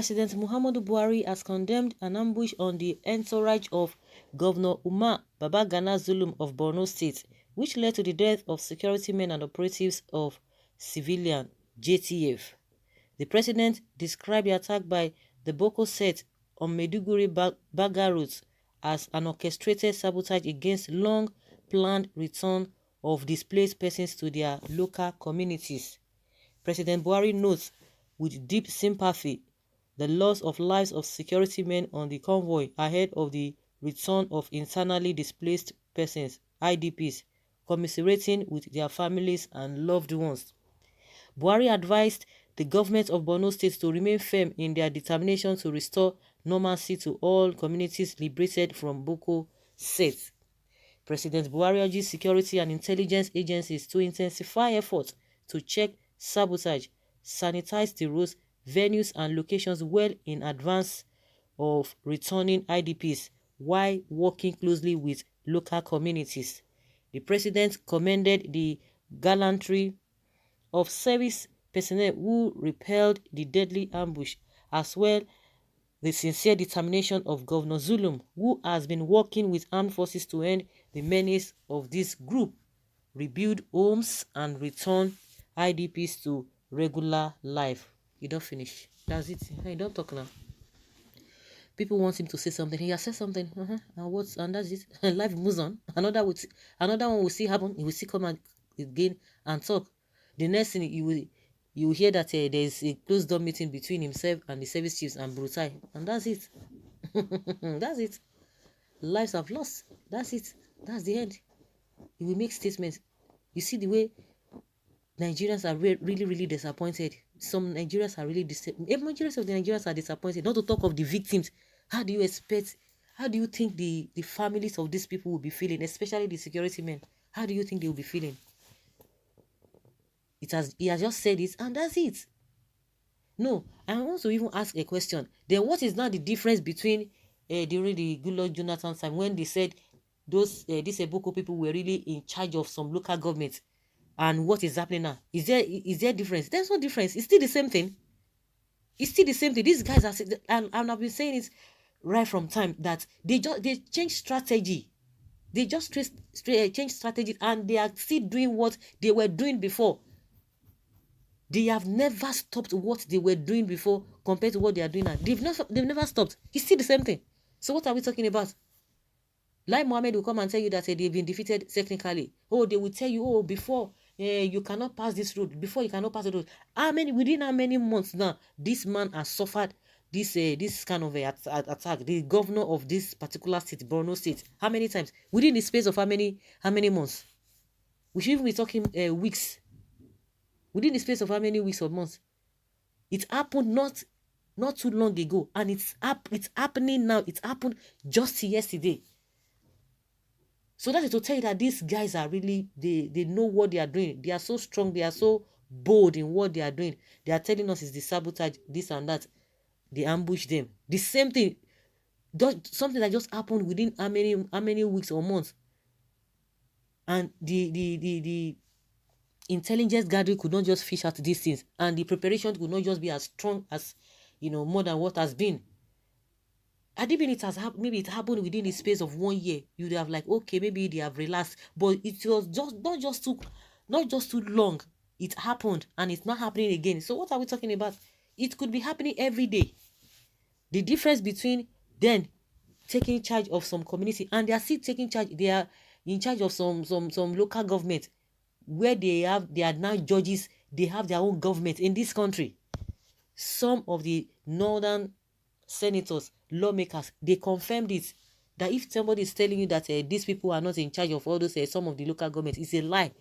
President Muhammadu Buhari has condemned an ambush on the entourage of Governor Umar Babagana Zulum of Borno State, which led to the death of security men and operatives of civilian JTF. The president described the attack by the Boko set on Maiduguri-Baga route as an orchestrated sabotage against long-planned return of displaced persons to their local communities. President Buhari notes with deep sympathy the loss of lives of security men on the convoy ahead of the return of internally displaced persons, IDPs, commiserating with their families and loved ones. Buhari advised the government of Borno State to remain firm in their determination to restore normalcy to all communities liberated from Boko Set. President Buhari urges security and intelligence agencies to intensify efforts to check sabotage, sanitize the roads, venues and locations well in advance of returning IDPs while working closely with local communities. The president commended the gallantry of service personnel who repelled the deadly ambush, as well the sincere determination of Governor Zulum, who has been working with armed forces to end the menace of this group, rebuild homes and return IDPs to regular life. You don't finish. That's it. Hey, don't talk now. People want him to say something. He has said something. And that's it. Life moves on. Another one will see happen. He will see come again and talk. The next thing you will hear that there is a closed door meeting between himself and the service chiefs and Brutai. And that's it. That's it. Lives have lost. That's it. That's the end. He will make statements. You see the way Nigerians are really, really disappointed. Some Nigerians are really disappointed. Majority of the Nigerians are disappointed. Not to talk of the victims. How do you think the families of these people will be feeling, especially the security men? How do you think they will be feeling? He has just said it, and that's it. No, I want to even ask a question. Then what is now the difference between during the Goodluck Jonathan time when they said these Boko people were really in charge of some local government, and what is happening now? Is there difference? There's no difference. It's still the same thing. It's still the same thing. These guys are, and I've been saying it right from time, that they change strategy. They just change strategy, and they are still doing what they were doing before. They have never stopped what they were doing before compared to what they are doing now. They've never stopped. It's still the same thing. So what are we talking about? Lai Mohammed will come and tell you that they've been defeated technically. Oh, they will tell you, before you cannot pass this road. Before you cannot pass the road. Within how many months now this man has suffered this kind of attack? The governor of this particular state, Borno State, how many times? Within the space of how many months? We should even be talking weeks. Within the space of how many weeks or months? It happened not too long ago, and it's happening now. It happened just yesterday. So that is to tell you that these guys are really, they know what they are doing. They are so strong. They are so bold in what they are doing. They are telling us it's the sabotage, this and that. They ambush them. The same thing, something that just happened within how many weeks or months. And the intelligence gathering could not just fish out these things, and the preparation could not just be as strong as more than what has been. Had it been maybe it happened within the space of 1 year, you'd have like, okay, maybe they have relaxed, but it was just not just too long. It happened, and it's not happening again. So what are we talking about? It could be happening every day. The difference between then taking charge of some community, and they are still taking charge. They are in charge of some local government, where they are now judges. They have their own government in this country. Some of the northern senators, lawmakers, they confirmed it, that if somebody is telling you that these people are not in charge of all those some of the local governments, it's a lie.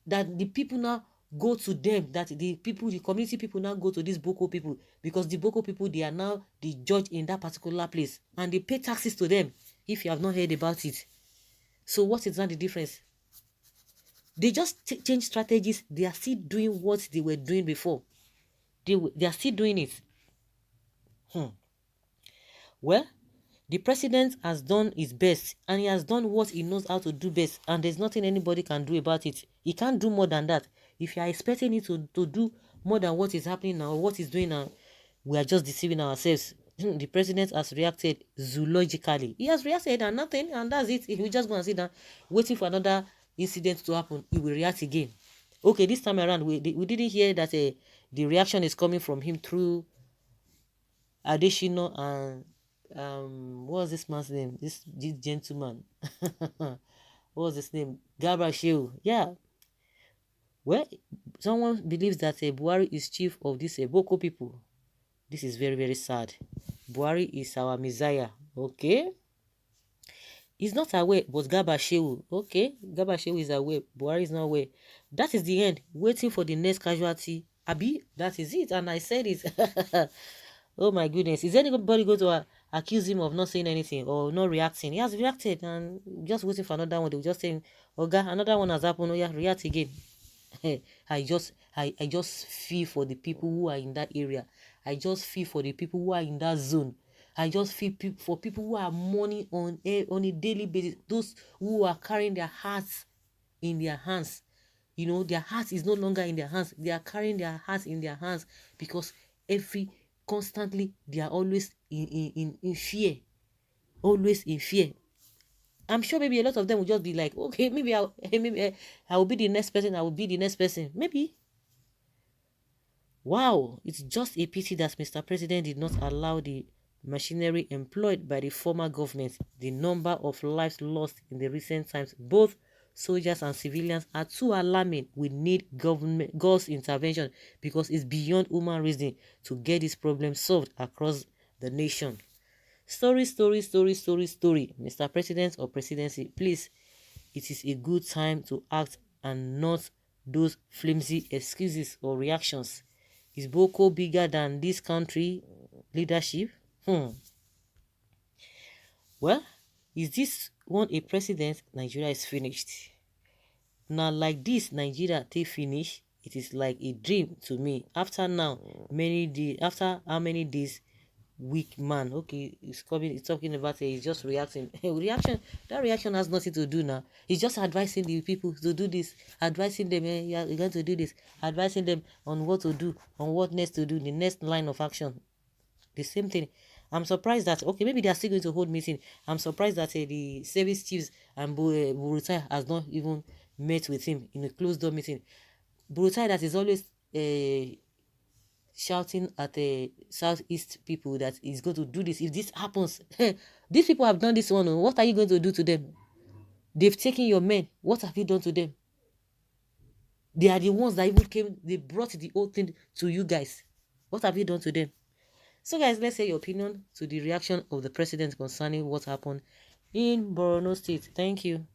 That the people now go to them, that the community people now go to these Boko people, because the Boko people, they are now the judge in that particular place, and they pay taxes to them, if you have not heard about it. So what is now the difference? They just change strategies. They are still doing what they were doing before. They are still doing it. Well, the president has done his best, and he has done what he knows how to do best, and there's nothing anybody can do about it. He can't do more than that. If you are expecting it to do more than what is happening now, what he's doing now, we are just deceiving ourselves. The president has reacted zoologically. He has reacted and nothing, and that's it. If we just go and sit down, waiting for another incident to happen, he will react again. Okay, this time around, we didn't hear that the reaction is coming from him through Adeshino and what was this man's name? This gentleman. What was his name? Garba Shehu. Yeah. Well, someone believes that Buhari is chief of this Boko people. This is very, very sad. Buhari is our messiah. Okay. He's not aware, but Garba Shehu. Okay. Garba Shehu is aware. Buhari is not aware. That is the end. Waiting for the next casualty. Abi, that is it. And I said it. Oh my goodness. Is anybody going to accuse him of not saying anything or not reacting? He has reacted and just waiting for another one. They will just saying, okay, another one has happened. Oh yeah, react again. I just feel for the people who are in that area. I just feel for the people who are in that zone. I just feel for people who are mourning on a daily basis. Those who are carrying their hearts in their hands. You know, their heart is no longer in their hands. They are carrying their hearts in their hands because constantly they are always in fear. Always in fear. I'm sure maybe a lot of them will just be like, okay, maybe I will be the next person. I will be the next person. Maybe. Wow, it's just a pity that Mr. President did not allow the machinery employed by the former government. The number of lives lost in the recent times, both soldiers and civilians, are too alarming. We need God's intervention because it's beyond human reason to get this problem solved across the nation. Story. Mr. President or Presidency, please, it is a good time to act and not those flimsy excuses or reactions. Is Boko bigger than this country leadership? Well, is this one a precedent? Nigeria is finished. Now, like this, Nigeria take finish. It is like a dream to me. After how many days? Weak man. Okay, he's talking about he's just reacting. That reaction has nothing to do now. He's just advising the people to do this, advising them, you're going to do this, advising them on what to do, on what next to do, the next line of action. The same thing. I'm surprised that, okay, maybe they are still going to hold meeting. I'm surprised that the service chiefs and Buhari'S has not even met with him in a closed door meeting. Buhari'S that is always shouting at the southeast people that he's going to do this. If this happens, these people have done this one. What are you going to do to them? They've taken your men. What have you done to them? They are the ones that even came. They brought the whole thing to you guys. What have you done to them? So guys, let's hear your opinion to the reaction of the president concerning what happened in Borno State. Thank you.